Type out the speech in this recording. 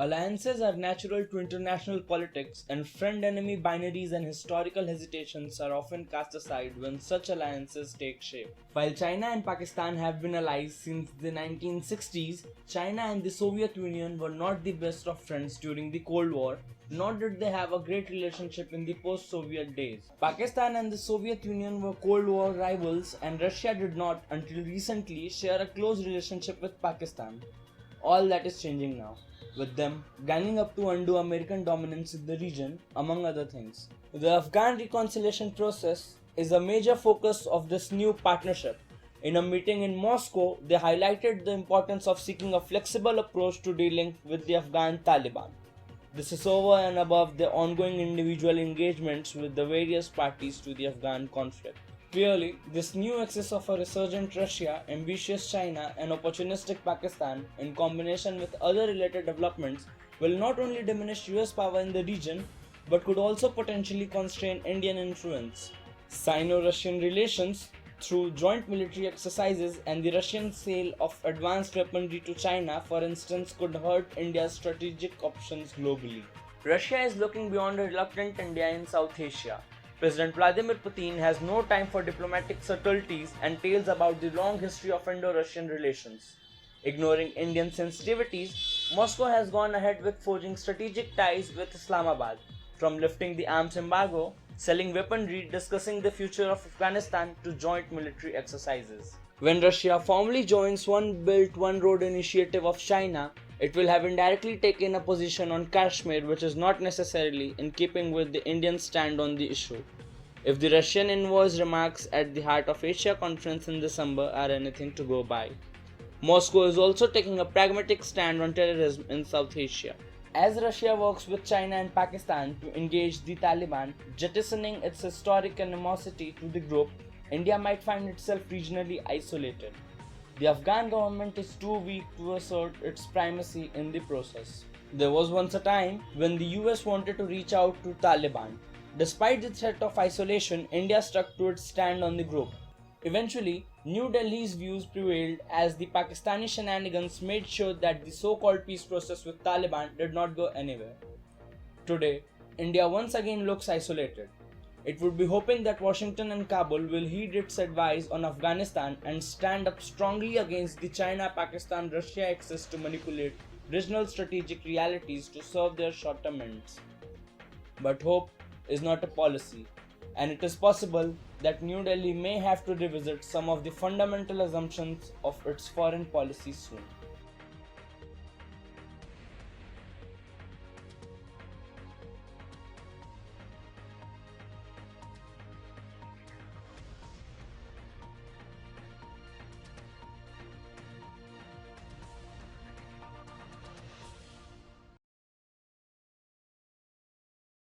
Alliances are natural to international politics, and friend-enemy binaries and historical hesitations are often cast aside when such alliances take shape. While China and Pakistan have been allies since the 1960s, China and the Soviet Union were not the best of friends during the Cold War, nor did they have a great relationship in the post-Soviet days. Pakistan and the Soviet Union were Cold War rivals, and Russia did not, until recently, share a close relationship with Pakistan. All that is changing now, with them ganging up to undo American dominance in the region, among other things. The Afghan reconciliation process is a major focus of this new partnership. In a meeting in Moscow, they highlighted the importance of seeking a flexible approach to dealing with the Afghan Taliban. This is over and above the ongoing individual engagements with the various parties to the Afghan conflict. Clearly, this new axis of a resurgent Russia, ambitious China, and opportunistic Pakistan, in combination with other related developments, will not only diminish US power in the region, but could also potentially constrain Indian influence. Sino-Russian relations, through joint military exercises and the Russian sale of advanced weaponry to China, for instance, could hurt India's strategic options globally. Russia is looking beyond a reluctant India in South Asia. President Vladimir Putin has no time for diplomatic subtleties and tales about the long history of Indo-Russian relations. Ignoring Indian sensitivities, Moscow has gone ahead with forging strategic ties with Islamabad, from lifting the arms embargo, selling weaponry, discussing the future of Afghanistan to joint military exercises. When Russia formally joins One Belt, One Road initiative of China, it will have indirectly taken a position on Kashmir which is not necessarily in keeping with the Indian stand on the issue. If the Russian envoy's remarks at the Heart of Asia conference in December are anything to go by. Moscow is also taking a pragmatic stand on terrorism in South Asia. As Russia works with China and Pakistan to engage the Taliban, jettisoning its historic animosity to the group, India might find itself regionally isolated. The Afghan government is too weak to assert its primacy in the process. There was once a time when the US wanted to reach out to Taliban. Despite the threat of isolation, India stuck to its stand on the group. Eventually, New Delhi's views prevailed as the Pakistani shenanigans made sure that the so-called peace process with Taliban did not go anywhere. Today, India once again looks isolated. It would be hoping that Washington and Kabul will heed its advice on Afghanistan and stand up strongly against the China-Pakistan-Russia access to manipulate regional strategic realities to serve their short-term ends. But hope is not a policy, and it is possible that New Delhi may have to revisit some of the fundamental assumptions of its foreign policy soon.